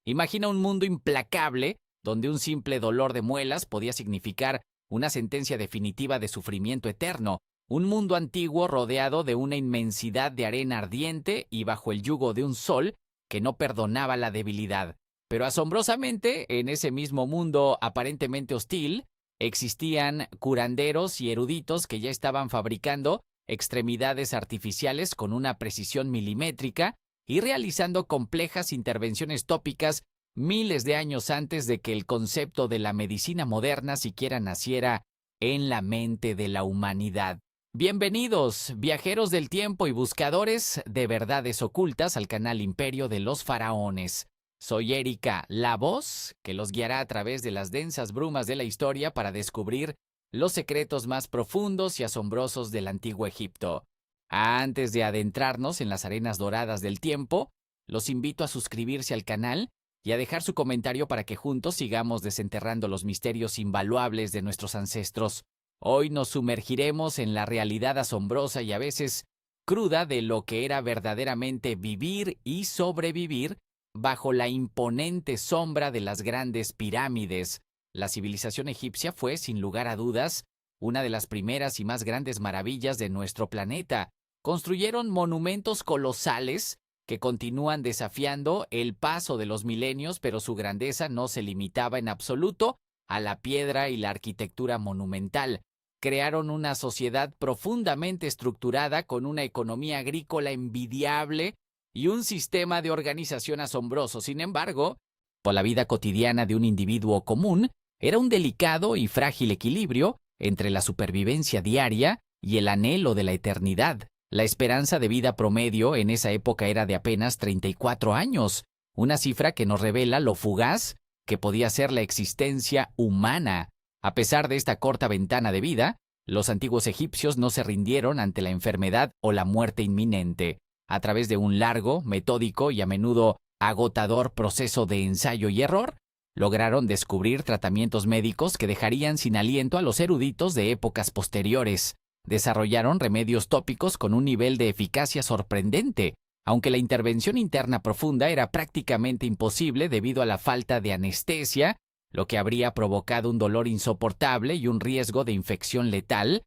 Imagina un mundo implacable donde un simple dolor de muelas podía significar una sentencia definitiva de sufrimiento eterno. Un mundo antiguo rodeado de una inmensidad de arena ardiente y bajo el yugo de un sol que no perdonaba la debilidad. Pero asombrosamente, en ese mismo mundo aparentemente hostil, existían curanderos y eruditos que ya estaban fabricando extremidades artificiales con una precisión milimétrica y realizando complejas intervenciones tópicas miles de años antes de que el concepto de la medicina moderna siquiera naciera en la mente de la humanidad. Bienvenidos, viajeros del tiempo y buscadores de verdades ocultas al canal Imperio de los Faraones. Soy Erika, la voz que los guiará a través de las densas brumas de la historia para descubrir los secretos más profundos y asombrosos del antiguo Egipto. Antes de adentrarnos en las arenas doradas del tiempo, los invito a suscribirse al canal y a dejar su comentario para que juntos sigamos desenterrando los misterios invaluables de nuestros ancestros. Hoy nos sumergiremos en la realidad asombrosa y a veces cruda de lo que era verdaderamente vivir y sobrevivir bajo la imponente sombra de las grandes pirámides. La civilización egipcia fue, sin lugar a dudas, una de las primeras y más grandes maravillas de nuestro planeta. Construyeron monumentos colosales que continúan desafiando el paso de los milenios, pero su grandeza no se limitaba en absoluto a la piedra y la arquitectura monumental. Crearon una sociedad profundamente estructurada con una economía agrícola envidiable y un sistema de organización asombroso. Sin embargo, por la vida cotidiana de un individuo común, era un delicado y frágil equilibrio entre la supervivencia diaria y el anhelo de la eternidad. La esperanza de vida promedio en esa época era de apenas 34 años, una cifra que nos revela lo fugaz que podía ser la existencia humana. A pesar de esta corta ventana de vida, los antiguos egipcios no se rindieron ante la enfermedad o la muerte inminente. A través de un largo, metódico y a menudo agotador proceso de ensayo y error, lograron descubrir tratamientos médicos que dejarían sin aliento a los eruditos de épocas posteriores. Desarrollaron remedios tópicos con un nivel de eficacia sorprendente, aunque la intervención interna profunda era prácticamente imposible debido a la falta de anestesia, lo que habría provocado un dolor insoportable y un riesgo de infección letal.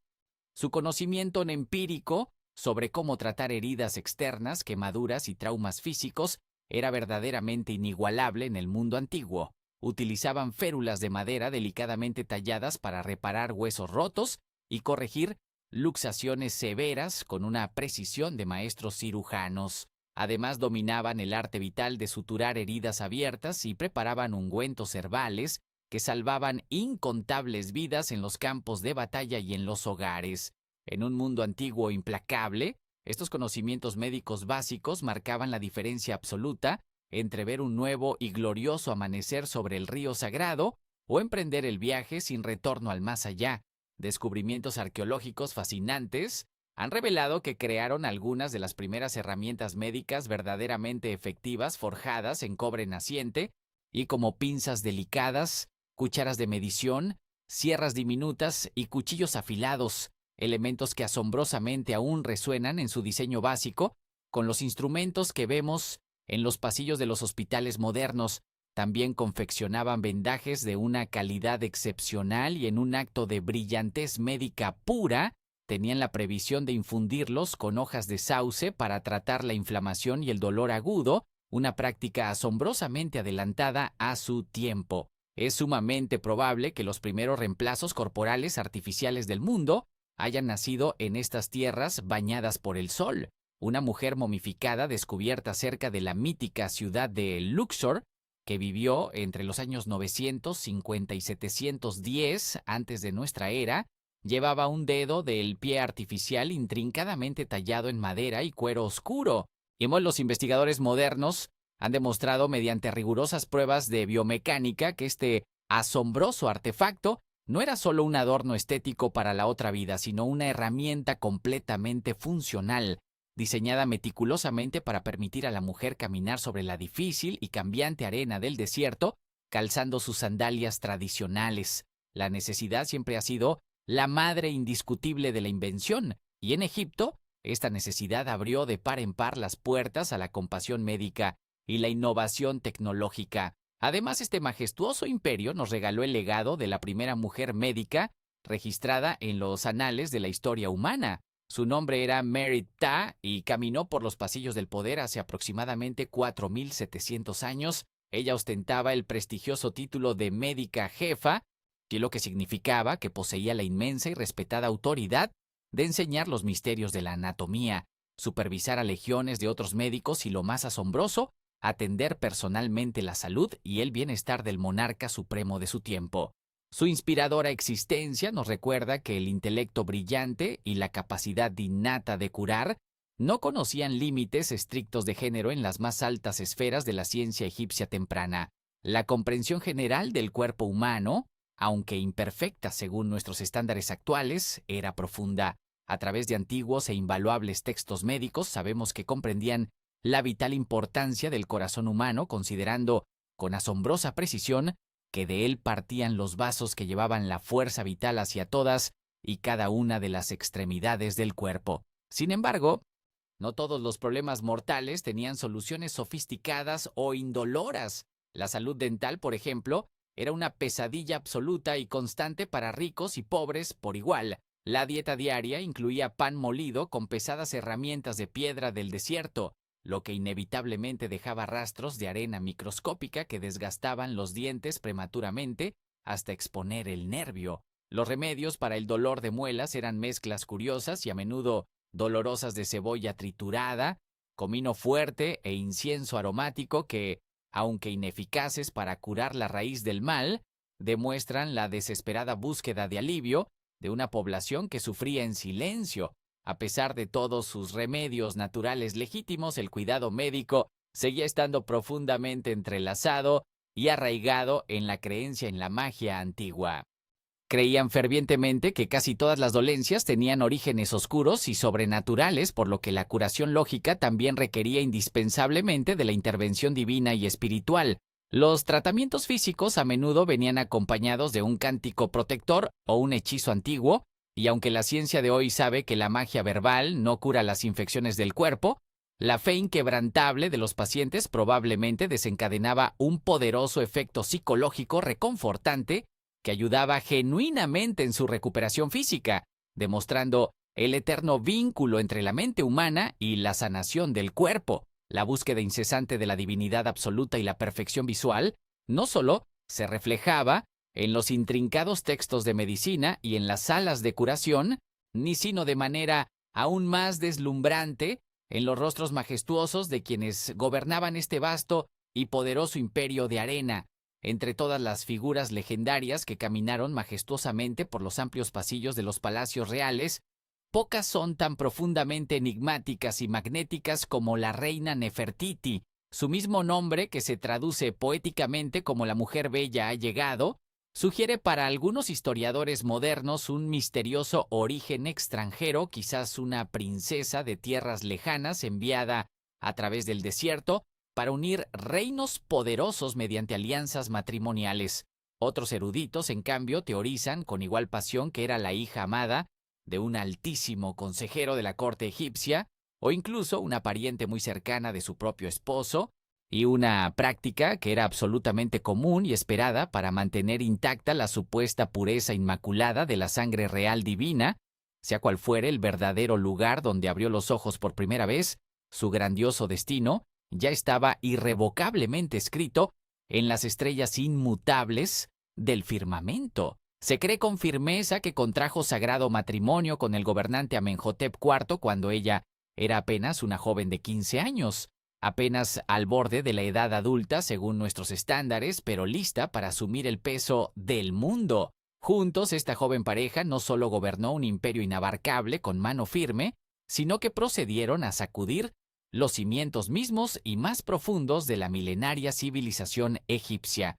Su conocimiento empírico sobre cómo tratar heridas externas, quemaduras y traumas físicos era verdaderamente inigualable en el mundo antiguo. Utilizaban férulas de madera delicadamente talladas para reparar huesos rotos y corregir luxaciones severas con una precisión de maestros cirujanos. Además, dominaban el arte vital de suturar heridas abiertas y preparaban ungüentos herbales que salvaban incontables vidas en los campos de batalla y en los hogares. En un mundo antiguo e implacable, estos conocimientos médicos básicos marcaban la diferencia absoluta entre ver un nuevo y glorioso amanecer sobre el río sagrado o emprender el viaje sin retorno al más allá. Descubrimientos arqueológicos fascinantes han revelado que crearon algunas de las primeras herramientas médicas verdaderamente efectivas forjadas en cobre naciente, y como pinzas delicadas, cucharas de medición, sierras diminutas y cuchillos afilados, elementos que asombrosamente aún resuenan en su diseño básico con los instrumentos que vemos en los pasillos de los hospitales modernos. También confeccionaban vendajes de una calidad excepcional y en un acto de brillantez médica pura, tenían la previsión de infundirlos con hojas de sauce para tratar la inflamación y el dolor agudo, una práctica asombrosamente adelantada a su tiempo. Es sumamente probable que los primeros reemplazos corporales artificiales del mundo hayan nacido en estas tierras bañadas por el sol. Una mujer momificada descubierta cerca de la mítica ciudad de Luxor, que vivió entre los años 950 y 710 antes de nuestra era, llevaba un dedo del pie artificial intrincadamente tallado en madera y cuero oscuro. Y los investigadores modernos han demostrado mediante rigurosas pruebas de biomecánica que este asombroso artefacto no era solo un adorno estético para la otra vida, sino una herramienta completamente funcional, diseñada meticulosamente para permitir a la mujer caminar sobre la difícil y cambiante arena del desierto, calzando sus sandalias tradicionales. La necesidad siempre ha sido la madre indiscutible de la invención, y en Egipto, esta necesidad abrió de par en par las puertas a la compasión médica. y la innovación tecnológica. Además, este majestuoso imperio nos regaló el legado de la primera mujer médica registrada en los anales de la historia humana. Su nombre era Mary Ta y caminó por los pasillos del poder hace aproximadamente 4.700 años. Ella ostentaba el prestigioso título de médica jefa, y lo que significaba que poseía la inmensa y respetada autoridad de enseñar los misterios de la anatomía, supervisar a legiones de otros médicos y, lo más asombroso, atender personalmente la salud y el bienestar del monarca supremo de su tiempo. Su inspiradora existencia nos recuerda que el intelecto brillante y la capacidad innata de curar no conocían límites estrictos de género en las más altas esferas de la ciencia egipcia temprana. La comprensión general del cuerpo humano, aunque imperfecta según nuestros estándares actuales, era profunda. A través de antiguos e invaluables textos médicos sabemos que comprendían la vital importancia del corazón humano, considerando con asombrosa precisión que de él partían los vasos que llevaban la fuerza vital hacia todas y cada una de las extremidades del cuerpo. Sin embargo, no todos los problemas mortales tenían soluciones sofisticadas o indoloras. La salud dental, por ejemplo, era una pesadilla absoluta y constante para ricos y pobres por igual. La dieta diaria incluía pan molido con pesadas herramientas de piedra del desierto, lo que inevitablemente dejaba rastros de arena microscópica que desgastaban los dientes prematuramente hasta exponer el nervio. Los remedios para el dolor de muelas eran mezclas curiosas y a menudo dolorosas de cebolla triturada, comino fuerte e incienso aromático que, aunque ineficaces para curar la raíz del mal, demuestran la desesperada búsqueda de alivio de una población que sufría en silencio. A pesar de todos sus remedios naturales legítimos, el cuidado médico seguía estando profundamente entrelazado y arraigado en la creencia en la magia antigua. Creían fervientemente que casi todas las dolencias tenían orígenes oscuros y sobrenaturales, por lo que la curación lógica también requería indispensablemente de la intervención divina y espiritual. Los tratamientos físicos a menudo venían acompañados de un cántico protector o un hechizo antiguo, y aunque la ciencia de hoy sabe que la magia verbal no cura las infecciones del cuerpo, la fe inquebrantable de los pacientes probablemente desencadenaba un poderoso efecto psicológico reconfortante que ayudaba genuinamente en su recuperación física, demostrando el eterno vínculo entre la mente humana y la sanación del cuerpo. La búsqueda incesante de la divinidad absoluta y la perfección visual no solo se reflejaba en los intrincados textos de medicina y en las salas de curación, ni sino de manera aún más deslumbrante en los rostros majestuosos de quienes gobernaban este vasto y poderoso imperio de arena. Entre todas las figuras legendarias que caminaron majestuosamente por los amplios pasillos de los palacios reales, pocas son tan profundamente enigmáticas y magnéticas como la reina Nefertiti. Su mismo nombre, que se traduce poéticamente como la mujer bella ha llegado, sugiere para algunos historiadores modernos un misterioso origen extranjero, quizás una princesa de tierras lejanas enviada a través del desierto para unir reinos poderosos mediante alianzas matrimoniales. Otros eruditos, en cambio, teorizan con igual pasión que era la hija amada de un altísimo consejero de la corte egipcia, o incluso una pariente muy cercana de su propio esposo, y una práctica que era absolutamente común y esperada para mantener intacta la supuesta pureza inmaculada de la sangre real divina, sea cual fuere el verdadero lugar donde abrió los ojos por primera vez. Su grandioso destino ya estaba irrevocablemente escrito en las estrellas inmutables del firmamento. Se cree con firmeza que contrajo sagrado matrimonio con el gobernante Amenhotep IV cuando ella era apenas una joven de 15 años, apenas al borde de la edad adulta según nuestros estándares, pero lista para asumir el peso del mundo. Juntos, esta joven pareja no solo gobernó un imperio inabarcable con mano firme, sino que procedieron a sacudir los cimientos mismos y más profundos de la milenaria civilización egipcia.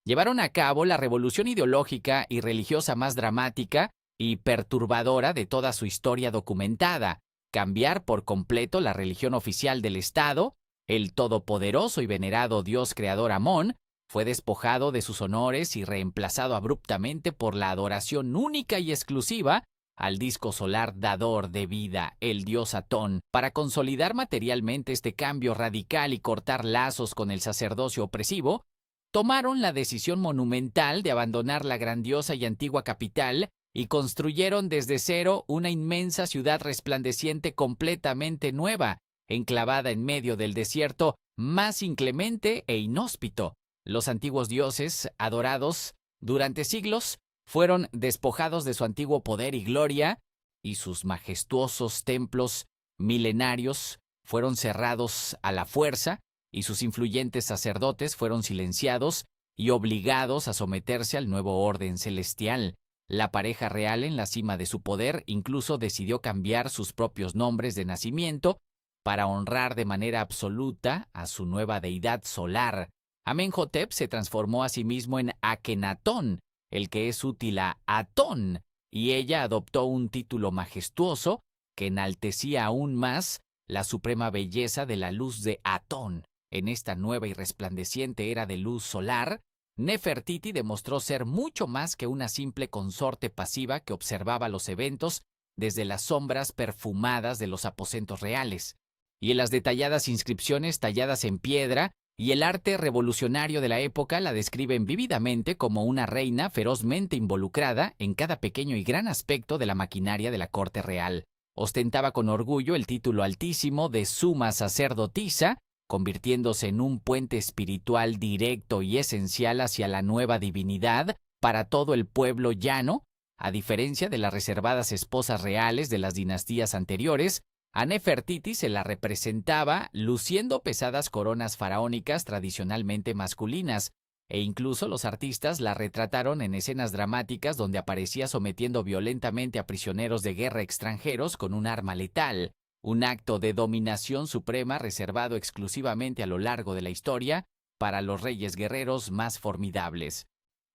Llevaron a cabo la revolución ideológica y religiosa más dramática y perturbadora de toda su historia documentada: cambiar por completo la religión oficial del Estado. El todopoderoso y venerado dios creador Amón fue despojado de sus honores y reemplazado abruptamente por la adoración única y exclusiva al disco solar dador de vida, el dios Atón. Para consolidar materialmente este cambio radical y cortar lazos con el sacerdocio opresivo, tomaron la decisión monumental de abandonar la grandiosa y antigua capital y construyeron desde cero una inmensa ciudad resplandeciente completamente nueva, enclavada en medio del desierto más inclemente e inhóspito. Los antiguos dioses, adorados durante siglos, fueron despojados de su antiguo poder y gloria, y sus majestuosos templos milenarios fueron cerrados a la fuerza, y sus influyentes sacerdotes fueron silenciados y obligados a someterse al nuevo orden celestial. La pareja real, en la cima de su poder, incluso decidió cambiar sus propios nombres de nacimiento para honrar de manera absoluta a su nueva deidad solar. Amenhotep se transformó a sí mismo en Akenatón, el que es útil a Atón, y ella adoptó un título majestuoso que enaltecía aún más la suprema belleza de la luz de Atón. En esta nueva y resplandeciente era de luz solar, Nefertiti demostró ser mucho más que una simple consorte pasiva que observaba los eventos desde las sombras perfumadas de los aposentos reales. Y en las detalladas inscripciones talladas en piedra y el arte revolucionario de la época la describen vívidamente como una reina ferozmente involucrada en cada pequeño y gran aspecto de la maquinaria de la corte real. Ostentaba con orgullo el título altísimo de suma sacerdotisa, convirtiéndose en un puente espiritual directo y esencial hacia la nueva divinidad para todo el pueblo llano. A diferencia de las reservadas esposas reales de las dinastías anteriores, a Nefertiti se la representaba luciendo pesadas coronas faraónicas tradicionalmente masculinas, e incluso los artistas la retrataron en escenas dramáticas donde aparecía sometiendo violentamente a prisioneros de guerra extranjeros con un arma letal, un acto de dominación suprema reservado exclusivamente a lo largo de la historia para los reyes guerreros más formidables.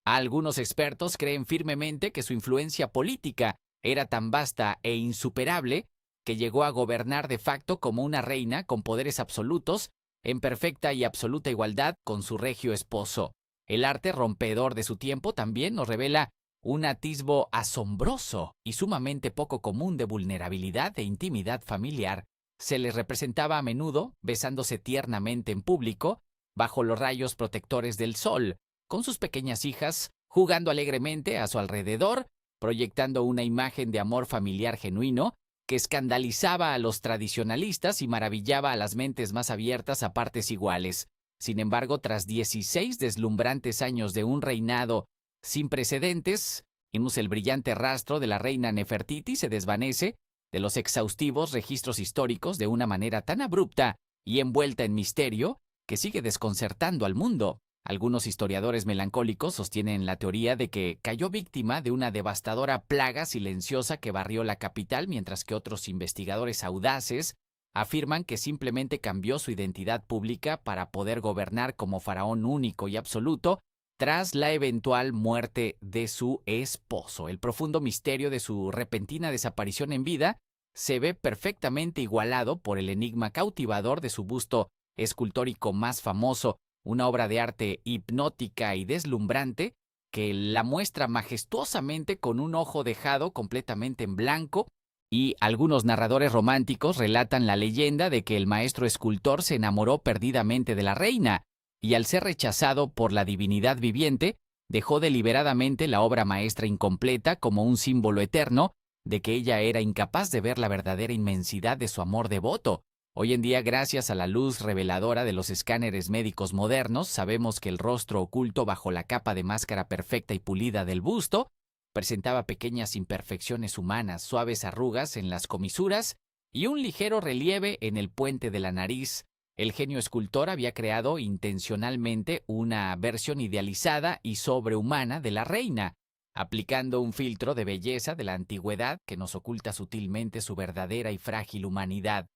Algunos expertos creen firmemente que su influencia política era tan vasta e insuperable que llegó a gobernar de facto como una reina con poderes absolutos, en perfecta y absoluta igualdad con su regio esposo. El arte rompedor de su tiempo también nos revela un atisbo asombroso y sumamente poco común de vulnerabilidad e intimidad familiar. Se les representaba a menudo besándose tiernamente en público, bajo los rayos protectores del sol, con sus pequeñas hijas, jugando alegremente a su alrededor, proyectando una imagen de amor familiar genuino que escandalizaba a los tradicionalistas y maravillaba a las mentes más abiertas a partes iguales. Sin embargo, tras 16 deslumbrantes años de un reinado sin precedentes, vimos el brillante rastro de la reina Nefertiti se desvanece de los exhaustivos registros históricos de una manera tan abrupta y envuelta en misterio que sigue desconcertando al mundo. Algunos historiadores melancólicos sostienen la teoría de que cayó víctima de una devastadora plaga silenciosa que barrió la capital, mientras que otros investigadores audaces afirman que simplemente cambió su identidad pública para poder gobernar como faraón único y absoluto tras la eventual muerte de su esposo. El profundo misterio de su repentina desaparición en vida se ve perfectamente igualado por el enigma cautivador de su busto escultórico más famoso, una obra de arte hipnótica y deslumbrante que la muestra majestuosamente con un ojo dejado completamente en blanco, y algunos narradores románticos relatan la leyenda de que el maestro escultor se enamoró perdidamente de la reina, y al ser rechazado por la divinidad viviente, dejó deliberadamente la obra maestra incompleta como un símbolo eterno de que ella era incapaz de ver la verdadera inmensidad de su amor devoto. Hoy en día, gracias a la luz reveladora de los escáneres médicos modernos, sabemos que el rostro oculto bajo la capa de máscara perfecta y pulida del busto presentaba pequeñas imperfecciones humanas, suaves arrugas en las comisuras y un ligero relieve en el puente de la nariz. El genio escultor había creado intencionalmente una versión idealizada y sobrehumana de la reina, aplicando un filtro de belleza de la antigüedad que nos oculta sutilmente su verdadera y frágil humanidad.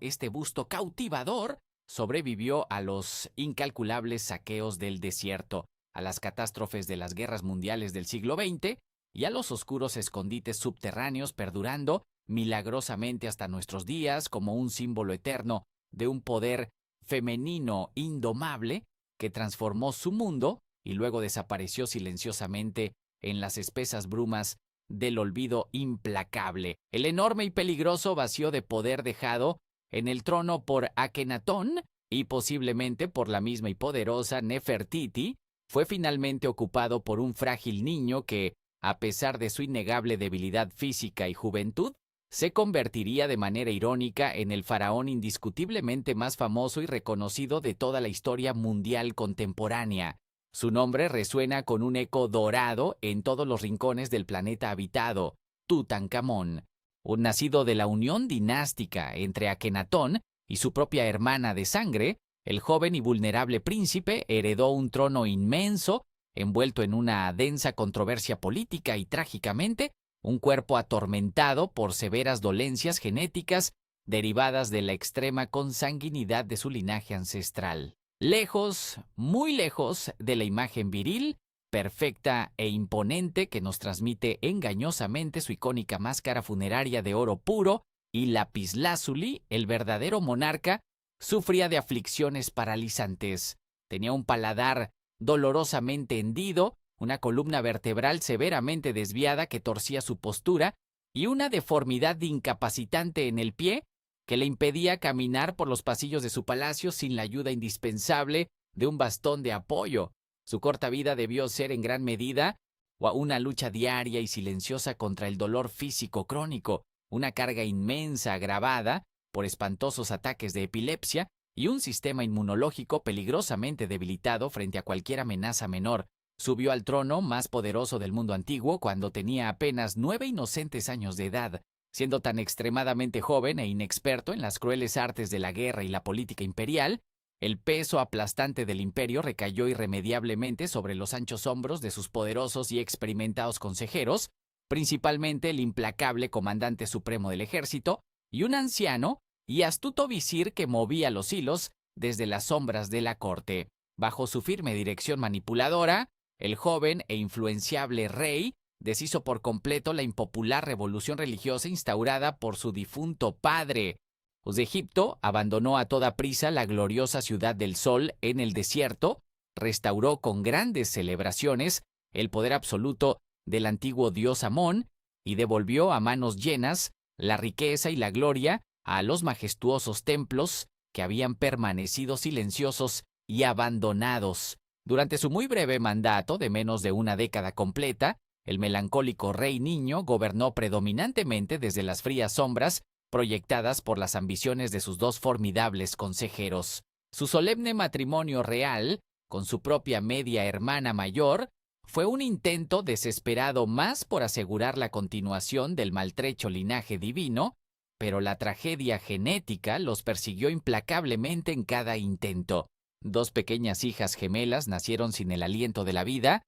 Este busto cautivador sobrevivió a los incalculables saqueos del desierto, a las catástrofes de las guerras mundiales del siglo XX y a los oscuros escondites subterráneos, perdurando milagrosamente hasta nuestros días como un símbolo eterno de un poder femenino indomable que transformó su mundo y luego desapareció silenciosamente en las espesas brumas del olvido implacable. El enorme y peligroso vacío de poder dejado en el trono por Akenatón y posiblemente por la misma y poderosa Nefertiti fue finalmente ocupado por un frágil niño que, a pesar de su innegable debilidad física y juventud, se convertiría de manera irónica en el faraón indiscutiblemente más famoso y reconocido de toda la historia mundial contemporánea. Su nombre resuena con un eco dorado en todos los rincones del planeta habitado, Tutankamón, un nacido de la unión dinástica entre Akenatón y su propia hermana de sangre. El joven y vulnerable príncipe heredó un trono inmenso, envuelto en una densa controversia política y, trágicamente, un cuerpo atormentado por severas dolencias genéticas derivadas de la extrema consanguinidad de su linaje ancestral. Lejos, muy lejos de la imagen viril, perfecta e imponente que nos transmite engañosamente su icónica máscara funeraria de oro puro y lapislázuli, el verdadero monarca sufría de aflicciones paralizantes. Tenía un paladar dolorosamente hendido, una columna vertebral severamente desviada que torcía su postura y una deformidad incapacitante en el pie que le impedía caminar por los pasillos de su palacio sin la ayuda indispensable de un bastón de apoyo. Su corta vida debió ser en gran medida una lucha diaria y silenciosa contra el dolor físico crónico, una carga inmensa agravada por espantosos ataques de epilepsia y un sistema inmunológico peligrosamente debilitado frente a cualquier amenaza menor. Subió al trono más poderoso del mundo antiguo cuando tenía apenas 9 inocentes años de edad, siendo tan extremadamente joven e inexperto en las crueles artes de la guerra y la política imperial. El peso aplastante del imperio recayó irremediablemente sobre los anchos hombros de sus poderosos y experimentados consejeros, principalmente el implacable comandante supremo del ejército y un anciano y astuto visir que movía los hilos desde las sombras de la corte. Bajo su firme dirección manipuladora, el joven e influenciable rey deshizo por completo la impopular revolución religiosa instaurada por su difunto padre. De Egipto abandonó a toda prisa la gloriosa ciudad del sol en el desierto, restauró con grandes celebraciones el poder absoluto del antiguo dios Amón y devolvió a manos llenas la riqueza y la gloria a los majestuosos templos que habían permanecido silenciosos y abandonados. Durante su muy breve mandato de menos de una década completa, el melancólico rey niño gobernó predominantemente desde las frías sombras proyectadas por las ambiciones de sus dos formidables consejeros. Su solemne matrimonio real, con su propia media hermana mayor, fue un intento desesperado más por asegurar la continuación del maltrecho linaje divino, pero la tragedia genética los persiguió implacablemente en cada intento. 2 pequeñas hijas gemelas nacieron sin el aliento de la vida,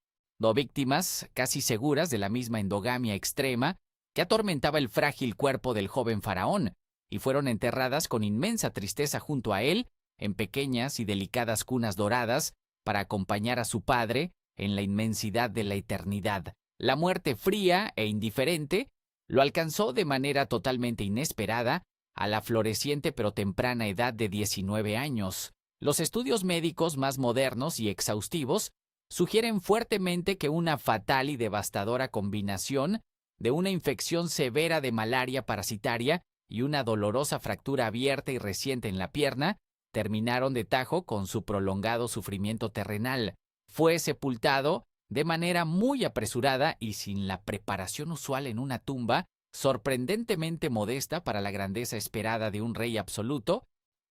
víctimas casi seguras de la misma endogamia extrema que atormentaba el frágil cuerpo del joven faraón, y fueron enterradas con inmensa tristeza junto a él en pequeñas y delicadas cunas doradas para acompañar a su padre en la inmensidad de la eternidad. La muerte fría e indiferente lo alcanzó de manera totalmente inesperada a la floreciente pero temprana edad de 19 años. Los estudios médicos más modernos y exhaustivos sugieren fuertemente que una fatal y devastadora combinación de una infección severa de malaria parasitaria y una dolorosa fractura abierta y reciente en la pierna terminaron de tajo con su prolongado sufrimiento terrenal. Fue sepultado de manera muy apresurada y sin la preparación usual en una tumba sorprendentemente modesta para la grandeza esperada de un rey absoluto,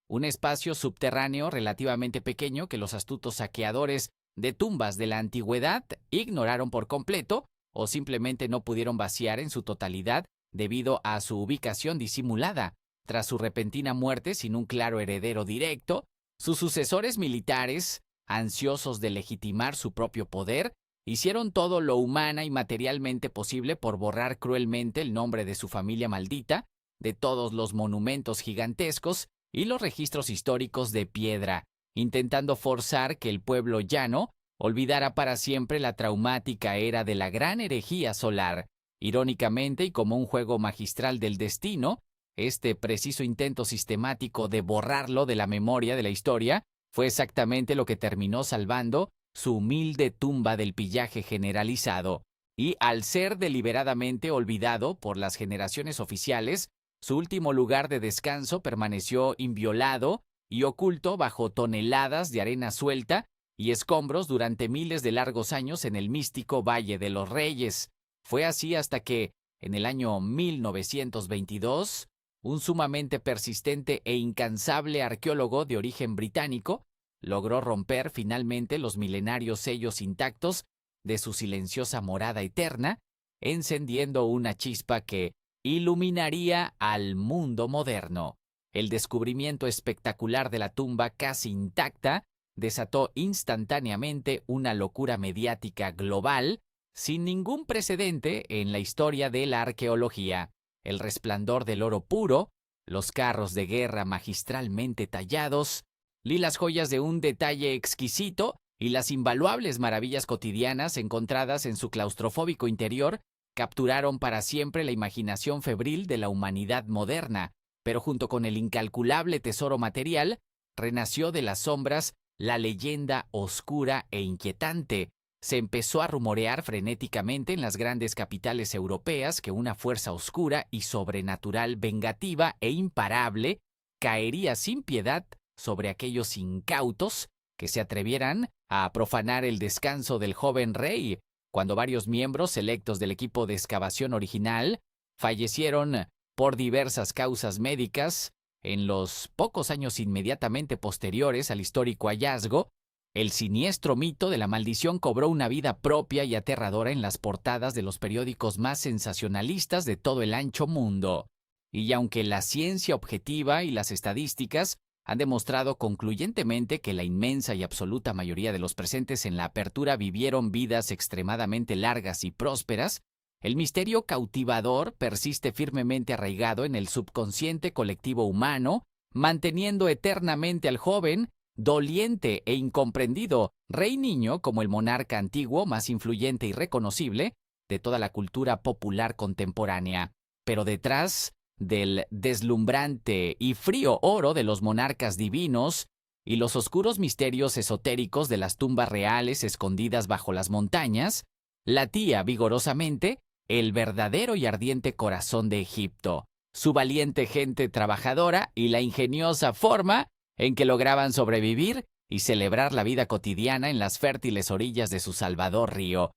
un espacio subterráneo relativamente pequeño que los astutos saqueadores de tumbas de la antigüedad ignoraron por completo o simplemente no pudieron vaciar en su totalidad debido a su ubicación disimulada. Tras su repentina muerte sin un claro heredero directo, sus sucesores militares, ansiosos de legitimar su propio poder, hicieron todo lo humana y materialmente posible por borrar cruelmente el nombre de su familia maldita de todos los monumentos gigantescos y los registros históricos de piedra, intentando forzar que el pueblo llano olvidara para siempre la traumática era de la gran herejía solar. Irónicamente y como un juego magistral del destino, este preciso intento sistemático de borrarlo de la memoria de la historia fue exactamente lo que terminó salvando su humilde tumba del pillaje generalizado. y al ser deliberadamente olvidado por las generaciones oficiales, su último lugar de descanso permaneció inviolado y oculto bajo toneladas de arena suelta y escombros durante miles de largos años en el místico Valle de los Reyes. Fue así hasta que, en el año 1922, un sumamente persistente e incansable arqueólogo de origen británico logró romper finalmente los milenarios sellos intactos de su silenciosa morada eterna, encendiendo una chispa que iluminaría al mundo moderno. El descubrimiento espectacular de la tumba casi intacta desató instantáneamente una locura mediática global sin ningún precedente en la historia de la arqueología. El resplandor del oro puro, los carros de guerra magistralmente tallados, las joyas de un detalle exquisito y las invaluables maravillas cotidianas encontradas en su claustrofóbico interior capturaron para siempre la imaginación febril de la humanidad moderna, pero junto con el incalculable tesoro material, renació de las sombras la leyenda oscura e inquietante. Se empezó a rumorear frenéticamente en las grandes capitales europeas que una fuerza oscura y sobrenatural, vengativa e imparable caería sin piedad sobre aquellos incautos que se atrevieran a profanar el descanso del joven rey, cuando varios miembros selectos del equipo de excavación original fallecieron por diversas causas médicas. En los pocos años inmediatamente posteriores al histórico hallazgo, el siniestro mito de la maldición cobró una vida propia y aterradora en las portadas de los periódicos más sensacionalistas de todo el ancho mundo. Y aunque la ciencia objetiva y las estadísticas han demostrado concluyentemente que la inmensa y absoluta mayoría de los presentes en la apertura vivieron vidas extremadamente largas y prósperas, el misterio cautivador persiste firmemente arraigado en el subconsciente colectivo humano, manteniendo eternamente al joven, doliente e incomprendido, rey niño como el monarca antiguo más influyente y reconocible de toda la cultura popular contemporánea. Pero detrás del deslumbrante y frío oro de los monarcas divinos y los oscuros misterios esotéricos de las tumbas reales escondidas bajo las montañas, latía vigorosamente el verdadero y ardiente corazón de Egipto, su valiente gente trabajadora y la ingeniosa forma en que lograban sobrevivir y celebrar la vida cotidiana en las fértiles orillas de su salvador río.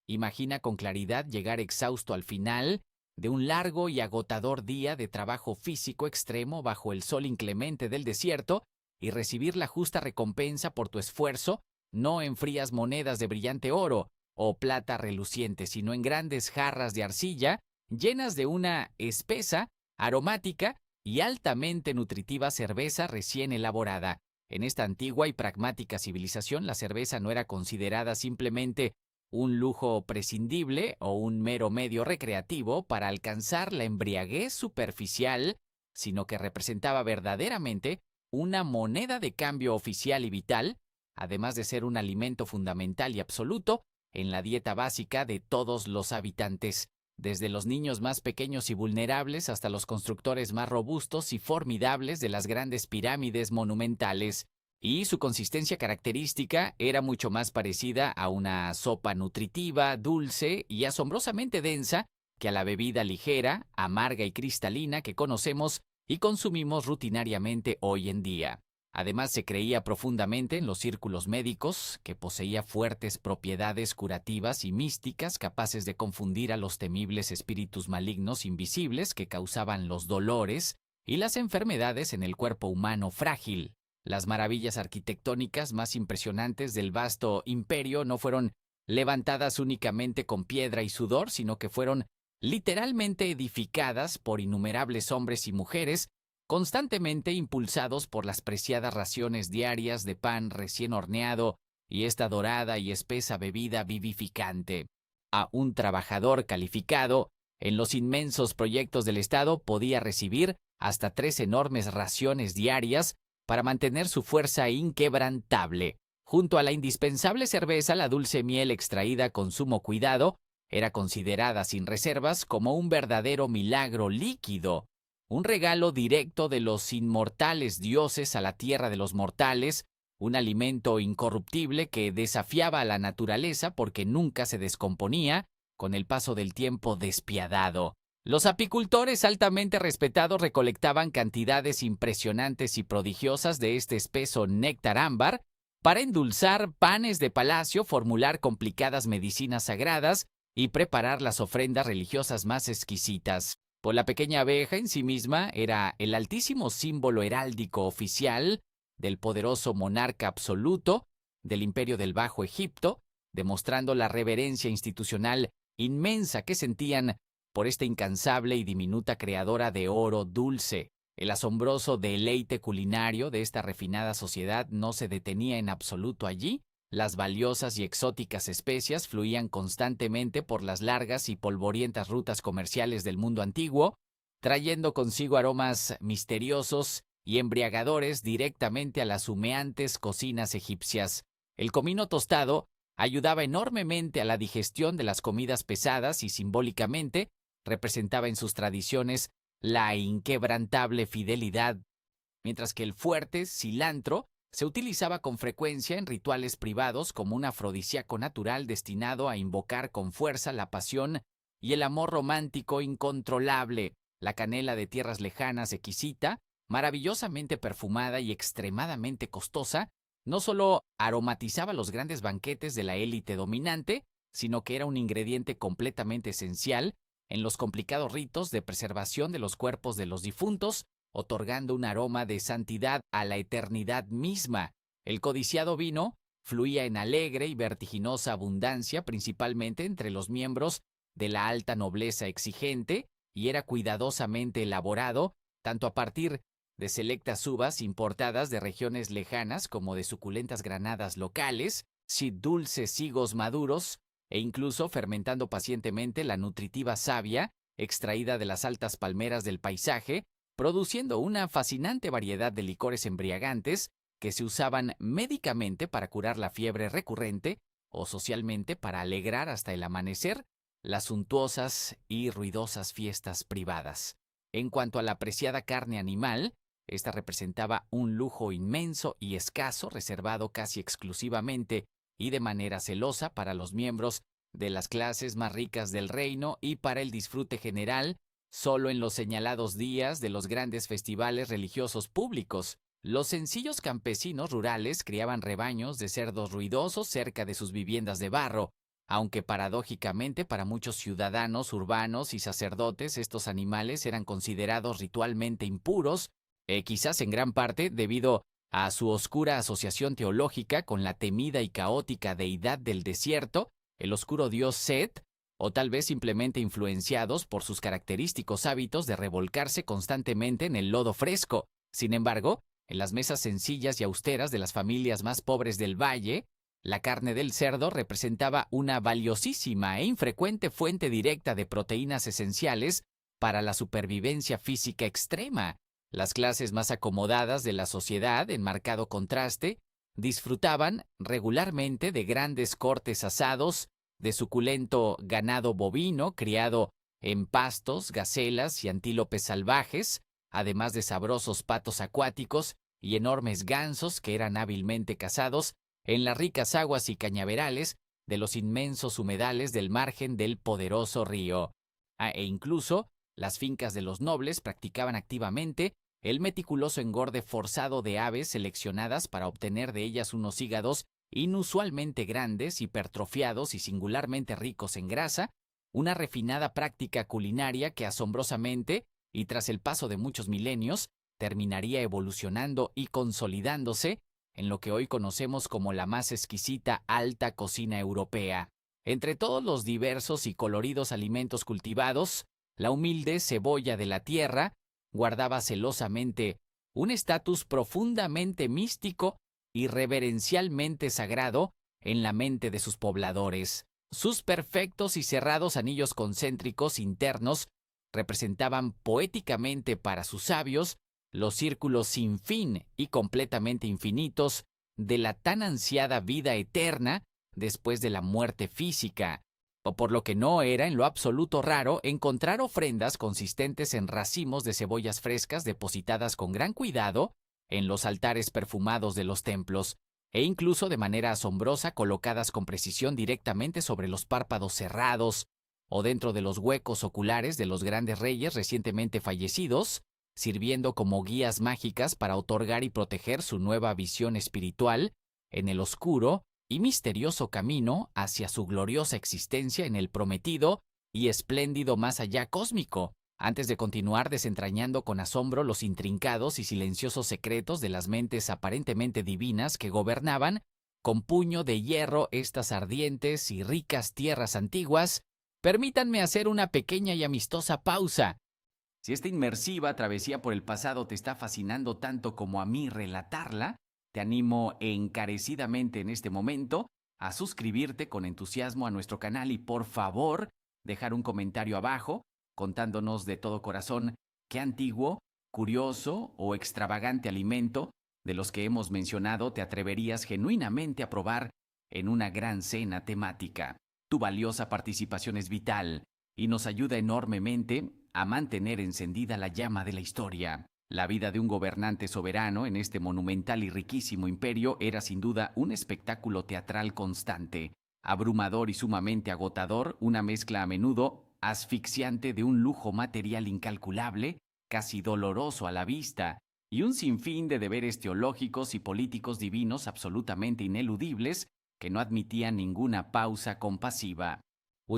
Imagina con claridad llegar exhausto al final de un largo y agotador día de trabajo físico extremo bajo el sol inclemente del desierto y recibir la justa recompensa por tu esfuerzo, no en frías monedas de brillante oro o plata reluciente, sino en grandes jarras de arcilla llenas de una espesa, aromática y altamente nutritiva cerveza recién elaborada. En esta antigua y pragmática civilización, la cerveza no era considerada simplemente un lujo prescindible o un mero medio recreativo para alcanzar la embriaguez superficial, sino que representaba verdaderamente una moneda de cambio oficial y vital, además de ser un alimento fundamental y absoluto en la dieta básica de todos los habitantes, desde los niños más pequeños y vulnerables hasta los constructores más robustos y formidables de las grandes pirámides monumentales. Y su consistencia característica era mucho más parecida a una sopa nutritiva, dulce y asombrosamente densa que a la bebida ligera, amarga y cristalina que conocemos y consumimos rutinariamente hoy en día. Además, se creía profundamente en los círculos médicos que poseía fuertes propiedades curativas y místicas capaces de confundir a los temibles espíritus malignos invisibles que causaban los dolores y las enfermedades en el cuerpo humano frágil. Las maravillas arquitectónicas más impresionantes del vasto imperio no fueron levantadas únicamente con piedra y sudor, sino que fueron literalmente edificadas por innumerables hombres y mujeres, constantemente impulsados por las preciadas raciones diarias de pan recién horneado y esta dorada y espesa bebida vivificante. A un trabajador calificado en los inmensos proyectos del Estado podía recibir hasta 3 enormes raciones diarias para mantener su fuerza inquebrantable. Junto a la indispensable cerveza, la dulce miel extraída con sumo cuidado era considerada sin reservas como un verdadero milagro líquido, un regalo directo de los inmortales dioses a la tierra de los mortales, un alimento incorruptible que desafiaba a la naturaleza porque nunca se descomponía, con el paso del tiempo despiadado. Los apicultores altamente respetados recolectaban cantidades impresionantes y prodigiosas de este espeso néctar ámbar para endulzar panes de palacio, formular complicadas medicinas sagradas y preparar las ofrendas religiosas más exquisitas. Pues la pequeña abeja en sí misma era el altísimo símbolo heráldico oficial del poderoso monarca absoluto del Imperio del Bajo Egipto, demostrando la reverencia institucional inmensa que sentían por esta incansable y diminuta creadora de oro dulce. El asombroso deleite culinario de esta refinada sociedad no se detenía en absoluto allí. Las valiosas y exóticas especias fluían constantemente por las largas y polvorientas rutas comerciales del mundo antiguo, trayendo consigo aromas misteriosos y embriagadores directamente a las humeantes cocinas egipcias. El comino tostado ayudaba enormemente a la digestión de las comidas pesadas y simbólicamente representaba en sus tradiciones la inquebrantable fidelidad, mientras que el fuerte cilantro se utilizaba con frecuencia en rituales privados como un afrodisíaco natural destinado a invocar con fuerza la pasión y el amor romántico incontrolable. La canela de tierras lejanas exquisita, maravillosamente perfumada y extremadamente costosa, no solo aromatizaba los grandes banquetes de la élite dominante, sino que era un ingrediente completamente esencial en los complicados ritos de preservación de los cuerpos de los difuntos, otorgando un aroma de santidad a la eternidad misma. El codiciado vino fluía en alegre y vertiginosa abundancia, principalmente entre los miembros de la alta nobleza exigente, y era cuidadosamente elaborado, tanto a partir de selectas uvas importadas de regiones lejanas como de suculentas granadas locales, dulces higos maduros, e incluso fermentando pacientemente la nutritiva savia extraída de las altas palmeras del paisaje, produciendo una fascinante variedad de licores embriagantes que se usaban médicamente para curar la fiebre recurrente o socialmente para alegrar hasta el amanecer las suntuosas y ruidosas fiestas privadas. En cuanto a la apreciada carne animal, esta representaba un lujo inmenso y escaso reservado casi exclusivamente y de manera celosa para los miembros de las clases más ricas del reino y para el disfrute general solo en los señalados días de los grandes festivales religiosos públicos. Los sencillos campesinos rurales criaban rebaños de cerdos ruidosos cerca de sus viviendas de barro, aunque paradójicamente para muchos ciudadanos urbanos y sacerdotes estos animales eran considerados ritualmente impuros, quizás en gran parte debido a su oscura asociación teológica con la temida y caótica deidad del desierto, el oscuro dios Set, o tal vez simplemente influenciados por sus característicos hábitos de revolcarse constantemente en el lodo fresco. Sin embargo, en las mesas sencillas y austeras de las familias más pobres del valle, la carne del cerdo representaba una valiosísima e infrecuente fuente directa de proteínas esenciales para la supervivencia física extrema. Las clases más acomodadas de la sociedad, en marcado contraste, disfrutaban regularmente de grandes cortes asados, de suculento ganado bovino criado en pastos, gacelas y antílopes salvajes, además de sabrosos patos acuáticos y enormes gansos que eran hábilmente cazados en las ricas aguas y cañaverales de los inmensos humedales del margen del poderoso río. E incluso las fincas de los nobles practicaban activamente el meticuloso engorde forzado de aves seleccionadas para obtener de ellas unos hígados inusualmente grandes, hipertrofiados y singularmente ricos en grasa, una refinada práctica culinaria que asombrosamente, y tras el paso de muchos milenios, terminaría evolucionando y consolidándose en lo que hoy conocemos como la más exquisita alta cocina europea. Entre todos los diversos y coloridos alimentos cultivados, la humilde cebolla de la tierra guardaba celosamente un estatus profundamente místico y reverencialmente sagrado en la mente de sus pobladores. Sus perfectos y cerrados anillos concéntricos internos representaban poéticamente para sus sabios los círculos sin fin y completamente infinitos de la tan ansiada vida eterna después de la muerte física, o por lo que no era en lo absoluto raro encontrar ofrendas consistentes en racimos de cebollas frescas depositadas con gran cuidado en los altares perfumados de los templos, e incluso de manera asombrosa colocadas con precisión directamente sobre los párpados cerrados o dentro de los huecos oculares de los grandes reyes recientemente fallecidos, sirviendo como guías mágicas para otorgar y proteger su nueva visión espiritual en el oscuro y misterioso camino hacia su gloriosa existencia en el prometido y espléndido más allá cósmico, antes de continuar desentrañando con asombro los intrincados y silenciosos secretos de las mentes aparentemente divinas que gobernaban con puño de hierro estas ardientes y ricas tierras antiguas. Permítanme hacer una pequeña y amistosa pausa. Si esta inmersiva travesía por el pasado te está fascinando tanto como a mí relatarla, te animo encarecidamente en este momento a suscribirte con entusiasmo a nuestro canal y por favor dejar un comentario abajo contándonos de todo corazón qué antiguo, curioso o extravagante alimento de los que hemos mencionado te atreverías genuinamente a probar en una gran cena temática. Tu valiosa participación es vital y nos ayuda enormemente a mantener encendida la llama de la historia. La vida de un gobernante soberano en este monumental y riquísimo imperio era sin duda un espectáculo teatral constante, abrumador y sumamente agotador, una mezcla a menudo asfixiante de un lujo material incalculable, casi doloroso a la vista, y un sinfín de deberes teológicos y políticos divinos absolutamente ineludibles que no admitían ninguna pausa compasiva.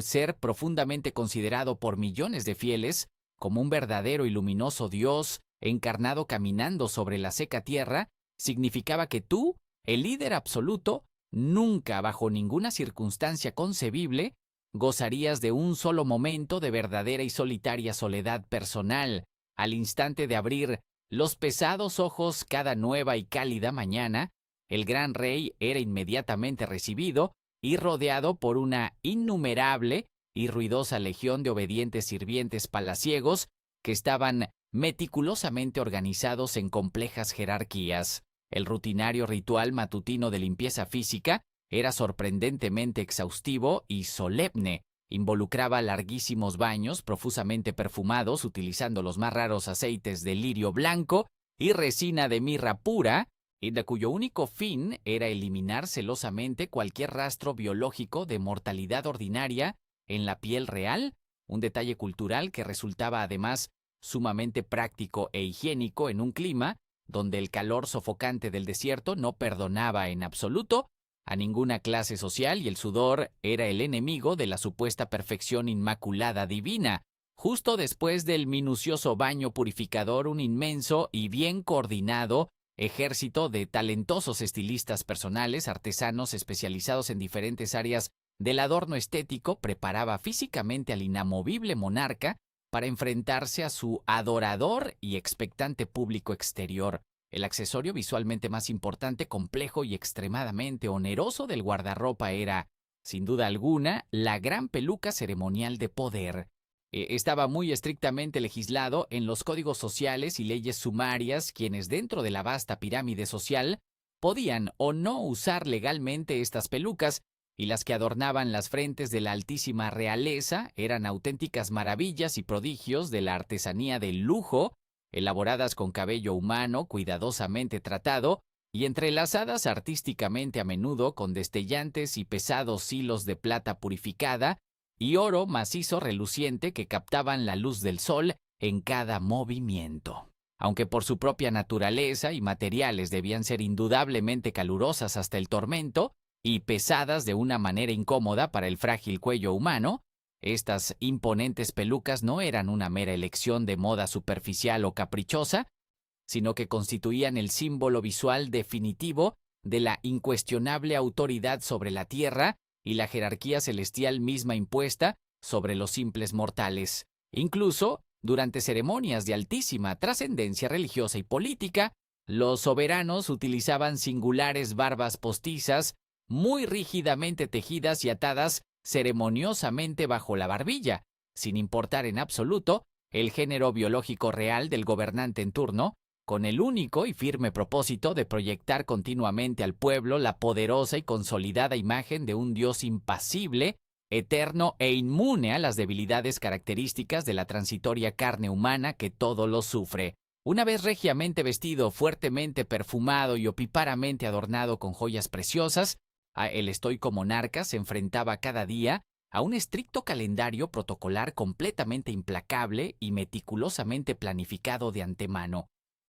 Ser profundamente considerado por millones de fieles como un verdadero y luminoso Dios encarnado caminando sobre la seca tierra, significaba que tú, el líder absoluto, nunca bajo ninguna circunstancia concebible, gozarías de un solo momento de verdadera y solitaria soledad personal, al instante de abrir los pesados ojos cada nueva y cálida mañana. El gran rey era inmediatamente recibido y rodeado por una innumerable y ruidosa legión de obedientes sirvientes palaciegos que estaban meticulosamente organizados en complejas jerarquías. El rutinario ritual matutino de limpieza física era sorprendentemente exhaustivo y solemne. Involucraba larguísimos baños profusamente perfumados utilizando los más raros aceites de lirio blanco y resina de mirra pura, y de cuyo único fin era eliminar celosamente cualquier rastro biológico de mortalidad ordinaria en la piel real, un detalle cultural que resultaba además sumamente práctico e higiénico en un clima donde el calor sofocante del desierto no perdonaba en absoluto a ninguna clase social y el sudor era el enemigo de la supuesta perfección inmaculada divina. Justo después del minucioso baño purificador, un inmenso y bien coordinado ejército de talentosos estilistas personales, artesanos especializados en diferentes áreas del adorno estético, preparaba físicamente al inamovible monarca para enfrentarse a su adorador y expectante público exterior. El accesorio visualmente más importante, complejo y extremadamente oneroso del guardarropa era, sin duda alguna, la gran peluca ceremonial de poder. Estaba muy estrictamente legislado en los códigos sociales y leyes sumarias quienes dentro de la vasta pirámide social podían o no usar legalmente estas pelucas, y las que adornaban las frentes de la altísima realeza eran auténticas maravillas y prodigios de la artesanía del lujo, elaboradas con cabello humano cuidadosamente tratado y entrelazadas artísticamente a menudo con destellantes y pesados hilos de plata purificada y oro macizo reluciente que captaban la luz del sol en cada movimiento. Aunque por su propia naturaleza y materiales debían ser indudablemente calurosas hasta el tormento y pesadas de una manera incómoda para el frágil cuello humano, estas imponentes pelucas no eran una mera elección de moda superficial o caprichosa, sino que constituían el símbolo visual definitivo de la incuestionable autoridad sobre la tierra y la jerarquía celestial misma impuesta sobre los simples mortales. Incluso, durante ceremonias de altísima trascendencia religiosa y política, los soberanos utilizaban singulares barbas postizas, muy rígidamente tejidas y atadas ceremoniosamente bajo la barbilla, sin importar en absoluto el género biológico real del gobernante en turno, con el único y firme propósito de proyectar continuamente al pueblo la poderosa y consolidada imagen de un Dios impasible, eterno e inmune a las debilidades características de la transitoria carne humana que todo lo sufre. Una vez regiamente vestido, fuertemente perfumado y opíparamente adornado con joyas preciosas, el estoico monarca se enfrentaba cada día a un estricto calendario protocolar completamente implacable y meticulosamente planificado de antemano.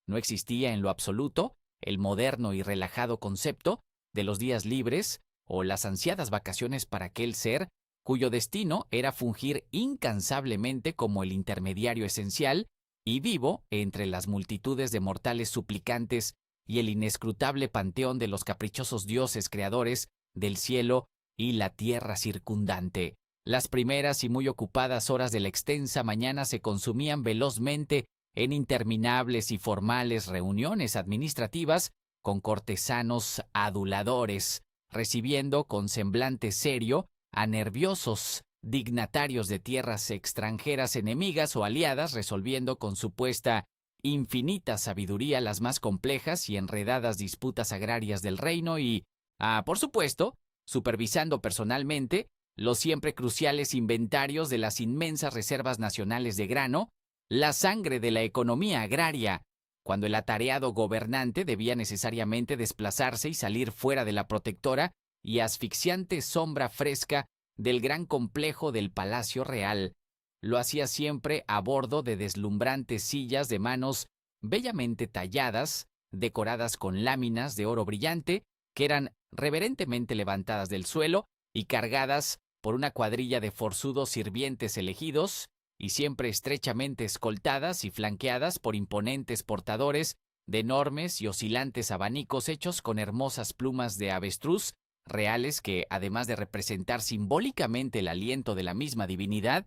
No existía en lo absoluto el moderno y relajado concepto de los días libres o las ansiadas vacaciones para aquel ser cuyo destino era fungir incansablemente como el intermediario esencial y vivo entre las multitudes de mortales suplicantes y el inescrutable panteón de los caprichosos dioses creadores del cielo y la tierra circundante. Las primeras y muy ocupadas horas de la extensa mañana se consumían velozmente en interminables y formales reuniones administrativas con cortesanos aduladores, recibiendo con semblante serio a nerviosos dignatarios de tierras extranjeras enemigas o aliadas, resolviendo con supuesta infinita sabiduría las más complejas y enredadas disputas agrarias del reino y, por supuesto, supervisando personalmente los siempre cruciales inventarios de las inmensas reservas nacionales de grano, la sangre de la economía agraria, cuando el atareado gobernante debía necesariamente desplazarse y salir fuera de la protectora y asfixiante sombra fresca del gran complejo del Palacio Real. Lo hacía siempre a bordo de deslumbrantes sillas de manos bellamente talladas, decoradas con láminas de oro brillante, que eran reverentemente levantadas del suelo y cargadas por una cuadrilla de forzudos sirvientes elegidos, y siempre estrechamente escoltadas y flanqueadas por imponentes portadores de enormes y oscilantes abanicos hechos con hermosas plumas de avestruz, reales que, además de representar simbólicamente el aliento de la misma divinidad,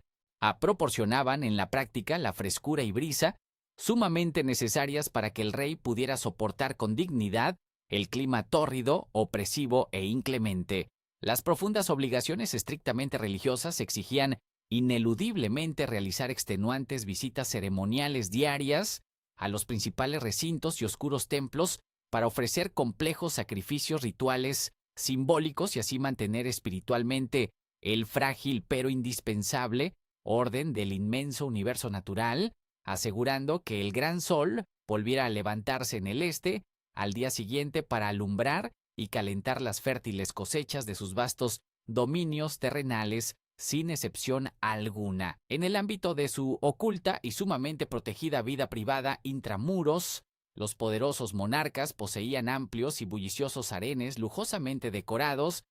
proporcionaban en la práctica la frescura y brisa sumamente necesarias para que el rey pudiera soportar con dignidad el clima tórrido, opresivo e inclemente. Las profundas obligaciones estrictamente religiosas exigían ineludiblemente realizar extenuantes visitas ceremoniales diarias a los principales recintos y oscuros templos para ofrecer complejos sacrificios rituales simbólicos y así mantener espiritualmente el frágil pero indispensable orden del inmenso universo natural, asegurando que el gran sol volviera a levantarse en el este al día siguiente para alumbrar y calentar las fértiles cosechas de sus vastos dominios terrenales sin excepción alguna. En el ámbito de su oculta y sumamente protegida vida privada intramuros, los poderosos monarcas poseían amplios y bulliciosos harenes lujosamente decorados,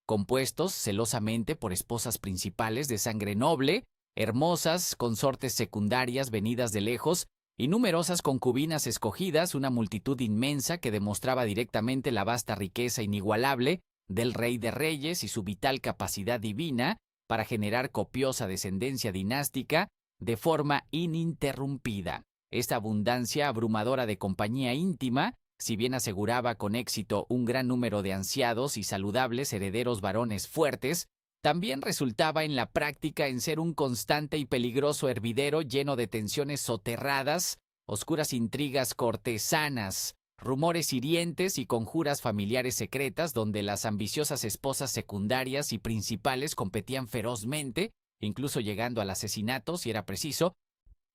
compuestos celosamente por esposas principales de sangre noble, hermosas consortes secundarias venidas de lejos y numerosas concubinas escogidas, una multitud inmensa que demostraba directamente la vasta riqueza inigualable del Rey de Reyes y su vital capacidad divina para generar copiosa descendencia dinástica de forma ininterrumpida. Esta abundancia abrumadora de compañía íntima, si bien aseguraba con éxito un gran número de ansiados y saludables herederos varones fuertes, también resultaba en la práctica en ser un constante y peligroso hervidero lleno de tensiones soterradas, oscuras intrigas cortesanas, rumores hirientes y conjuras familiares secretas donde las ambiciosas esposas secundarias y principales competían ferozmente, incluso llegando al asesinato si era preciso,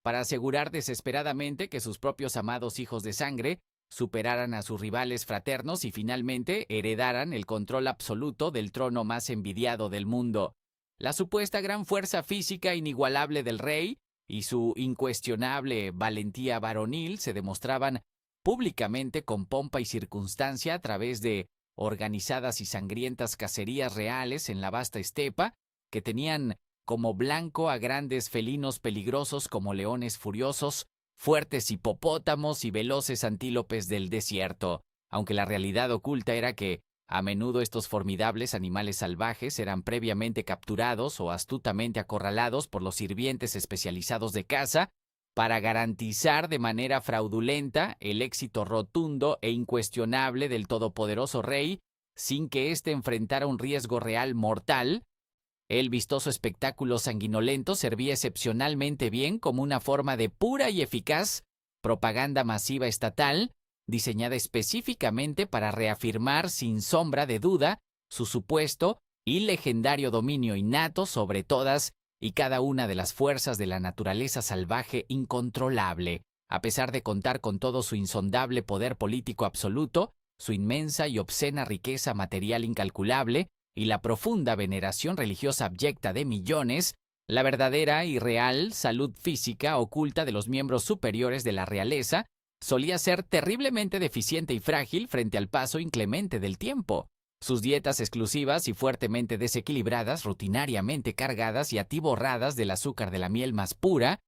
para asegurar desesperadamente que sus propios amados hijos de sangre superaran a sus rivales fraternos y finalmente heredaran el control absoluto del trono más envidiado del mundo. La supuesta gran fuerza física inigualable del rey y su incuestionable valentía varonil se demostraban públicamente con pompa y circunstancia a través de organizadas y sangrientas cacerías reales en la vasta estepa, que tenían como blanco a grandes felinos peligrosos como leones furiosos, fuertes hipopótamos y veloces antílopes del desierto, aunque la realidad oculta era que, a menudo estos formidables animales salvajes eran previamente capturados o astutamente acorralados por los sirvientes especializados de caza para garantizar de manera fraudulenta el éxito rotundo e incuestionable del todopoderoso rey, sin que éste enfrentara un riesgo real mortal. El vistoso espectáculo sanguinolento servía excepcionalmente bien como una forma de pura y eficaz propaganda masiva estatal, diseñada específicamente para reafirmar sin sombra de duda su supuesto y legendario dominio innato sobre todas y cada una de las fuerzas de la naturaleza salvaje incontrolable, a pesar de contar con todo su insondable poder político absoluto, su inmensa y obscena riqueza material incalculable, y la profunda veneración religiosa abyecta de millones, la verdadera y real salud física oculta de los miembros superiores de la realeza solía ser terriblemente deficiente y frágil frente al paso inclemente del tiempo. Sus dietas exclusivas y fuertemente desequilibradas, rutinariamente cargadas y atiborradas del azúcar de la miel más pura,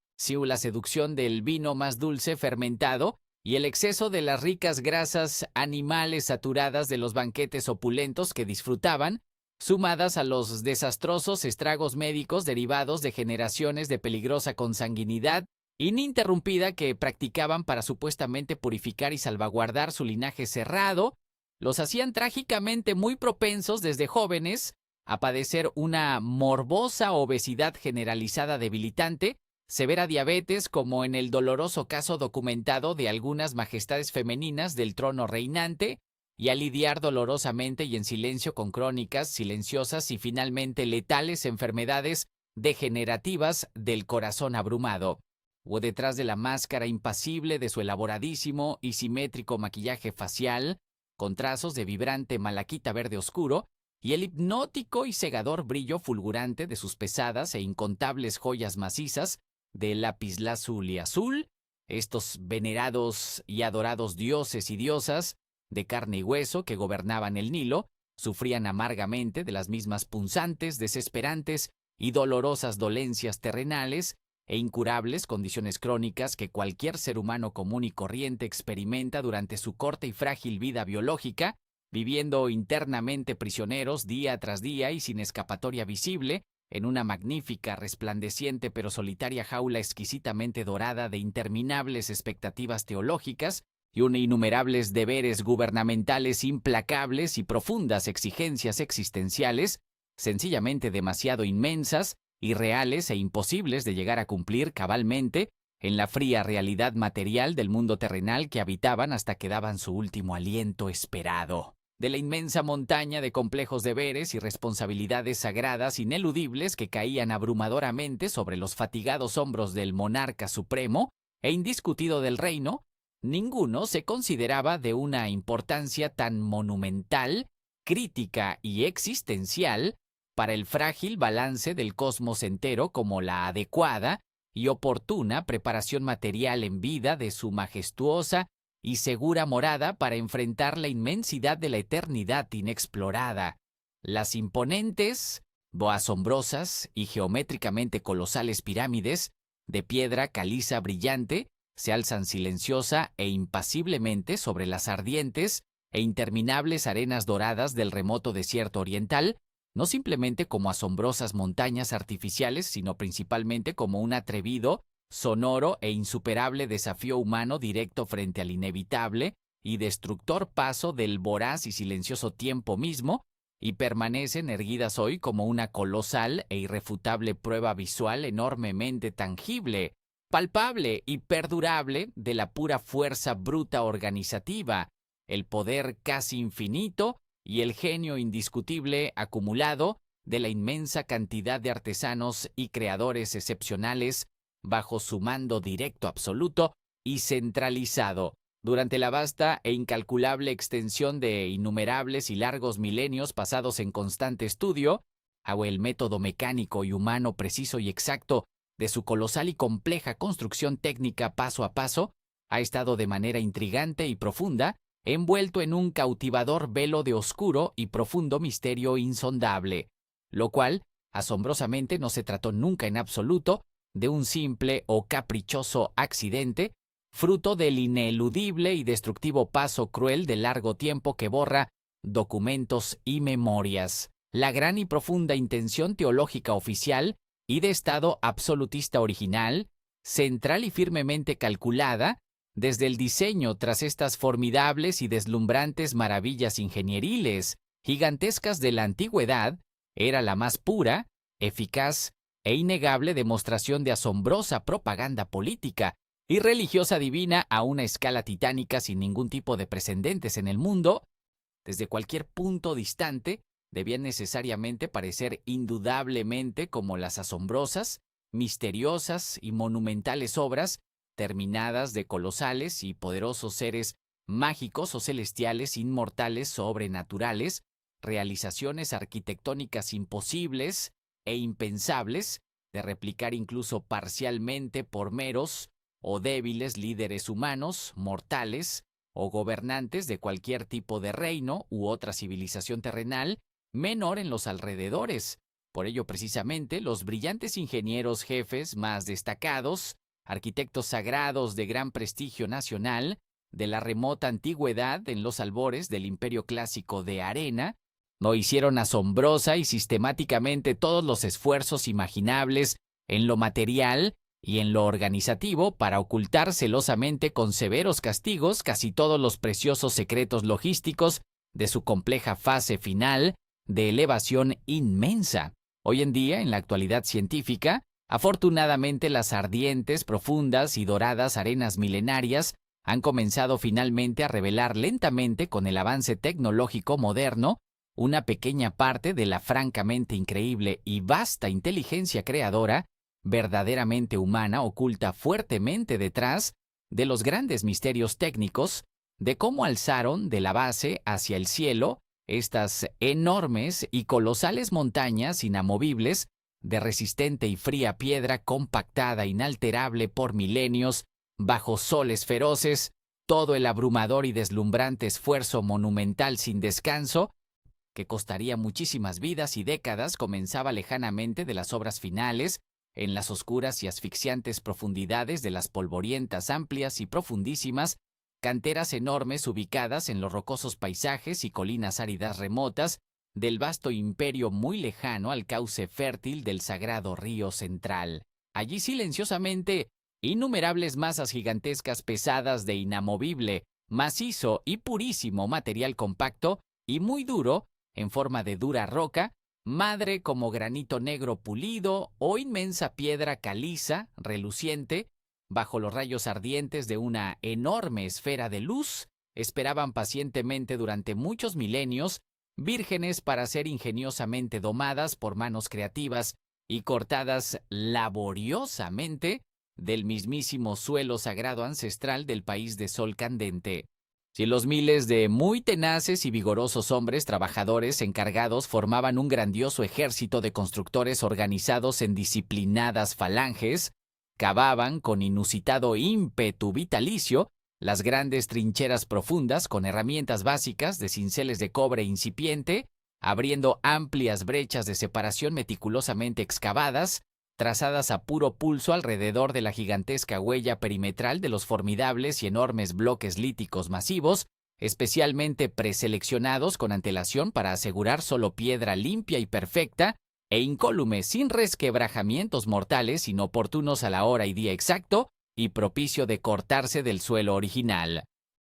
la seducción del vino más dulce fermentado y el exceso de las ricas grasas animales saturadas de los banquetes opulentos que disfrutaban, sumadas a los desastrosos estragos médicos derivados de generaciones de peligrosa consanguinidad ininterrumpida que practicaban para supuestamente purificar y salvaguardar su linaje cerrado, los hacían trágicamente muy propensos desde jóvenes a padecer una morbosa obesidad generalizada debilitante, severa diabetes como en el doloroso caso documentado de algunas majestades femeninas del trono reinante, y a lidiar dolorosamente y en silencio con crónicas, silenciosas y finalmente letales enfermedades degenerativas del corazón abrumado, o detrás de la máscara impasible de su elaboradísimo y simétrico maquillaje facial, con trazos de vibrante malaquita verde oscuro, y el hipnótico y cegador brillo fulgurante de sus pesadas e incontables joyas macizas de lapislázuli azul, estos venerados y adorados dioses y diosas de carne y hueso que gobernaban el Nilo, sufrían amargamente de las mismas punzantes, desesperantes y dolorosas dolencias terrenales e incurables condiciones crónicas que cualquier ser humano común y corriente experimenta durante su corta y frágil vida biológica, viviendo internamente prisioneros día tras día y sin escapatoria visible, en una magnífica, resplandeciente pero solitaria jaula exquisitamente dorada de interminables expectativas teológicas y innumerables deberes gubernamentales implacables y profundas exigencias existenciales, sencillamente demasiado inmensas, irreales e imposibles de llegar a cumplir cabalmente en la fría realidad material del mundo terrenal que habitaban hasta que daban su último aliento esperado. De la inmensa montaña de complejos deberes y responsabilidades sagradas ineludibles que caían abrumadoramente sobre los fatigados hombros del monarca supremo e indiscutido del reino, ninguno se consideraba de una importancia tan monumental, crítica y existencial para el frágil balance del cosmos entero como la adecuada y oportuna preparación material en vida de su majestuosa y segura morada para enfrentar la inmensidad de la eternidad inexplorada. Las imponentes, asombrosas y geométricamente colosales pirámides, de piedra caliza brillante, se alzan silenciosa e impasiblemente sobre las ardientes e interminables arenas doradas del remoto desierto oriental, no simplemente como asombrosas montañas artificiales, sino principalmente como un atrevido, sonoro e insuperable desafío humano directo frente al inevitable y destructor paso del voraz y silencioso tiempo mismo, y permanecen erguidas hoy como una colosal e irrefutable prueba visual enormemente tangible, palpable y perdurable de la pura fuerza bruta organizativa, el poder casi infinito y el genio indiscutible acumulado de la inmensa cantidad de artesanos y creadores excepcionales bajo su mando directo absoluto y centralizado, durante la vasta e incalculable extensión de innumerables y largos milenios pasados en constante estudio, o el método mecánico y humano preciso y exacto de su colosal y compleja construcción técnica paso a paso, ha estado de manera intrigante y profunda, envuelto en un cautivador velo de oscuro y profundo misterio insondable, lo cual, asombrosamente, no se trató nunca en absoluto de un simple o caprichoso accidente, fruto del ineludible y destructivo paso cruel de largo tiempo que borra documentos y memorias, la gran y profunda intención teológica oficial y de Estado absolutista original, central y firmemente calculada, desde el diseño tras estas formidables y deslumbrantes maravillas ingenieriles, gigantescas de la antigüedad, era la más pura, eficaz e innegable demostración de asombrosa propaganda política y religiosa divina a una escala titánica sin ningún tipo de precedentes en el mundo. Desde cualquier punto distante, debían necesariamente parecer indudablemente como las asombrosas, misteriosas y monumentales obras terminadas de colosales y poderosos seres mágicos o celestiales inmortales sobrenaturales, realizaciones arquitectónicas imposibles e impensables de replicar incluso parcialmente por meros o débiles líderes humanos, mortales o gobernantes de cualquier tipo de reino u otra civilización terrenal menor en los alrededores. Por ello, precisamente, los brillantes ingenieros jefes más destacados, arquitectos sagrados de gran prestigio nacional, de la remota antigüedad en los albores del imperio clásico de Arena, no hicieron asombrosa y sistemáticamente todos los esfuerzos imaginables en lo material y en lo organizativo para ocultar celosamente con severos castigos casi todos los preciosos secretos logísticos de su compleja fase final de elevación inmensa. Hoy en día, en la actualidad científica, afortunadamente las ardientes, profundas y doradas arenas milenarias han comenzado finalmente a revelar lentamente con el avance tecnológico moderno una pequeña parte de la francamente increíble y vasta inteligencia creadora, verdaderamente humana, oculta fuertemente detrás de los grandes misterios técnicos de cómo alzaron de la base hacia el cielo estas enormes y colosales montañas inamovibles de resistente y fría piedra compactada inalterable por milenios bajo soles feroces, todo el abrumador y deslumbrante esfuerzo monumental sin descanso que costaría muchísimas vidas y décadas comenzaba lejanamente de las obras finales, en las oscuras y asfixiantes profundidades de las polvorientas, amplias y profundísimas canteras enormes ubicadas en los rocosos paisajes y colinas áridas remotas del vasto imperio muy lejano al cauce fértil del sagrado río central. Allí silenciosamente, innumerables masas gigantescas pesadas de inamovible, macizo y purísimo material compacto y muy duro, en forma de dura roca, madre como granito negro pulido o inmensa piedra caliza, reluciente, bajo los rayos ardientes de una enorme esfera de luz, esperaban pacientemente durante muchos milenios, vírgenes para ser ingeniosamente domadas por manos creativas y cortadas laboriosamente del mismísimo suelo sagrado ancestral del país de Sol Candente. Si los miles de muy tenaces y vigorosos hombres trabajadores encargados formaban un grandioso ejército de constructores organizados en disciplinadas falanges, cavaban con inusitado ímpetu vitalicio las grandes trincheras profundas con herramientas básicas de cinceles de cobre incipiente, abriendo amplias brechas de separación meticulosamente excavadas, trazadas a puro pulso alrededor de la gigantesca huella perimetral de los formidables y enormes bloques líticos masivos, especialmente preseleccionados con antelación para asegurar solo piedra limpia y perfecta e incólume sin resquebrajamientos mortales inoportunos a la hora y día exacto y propicio de cortarse del suelo original.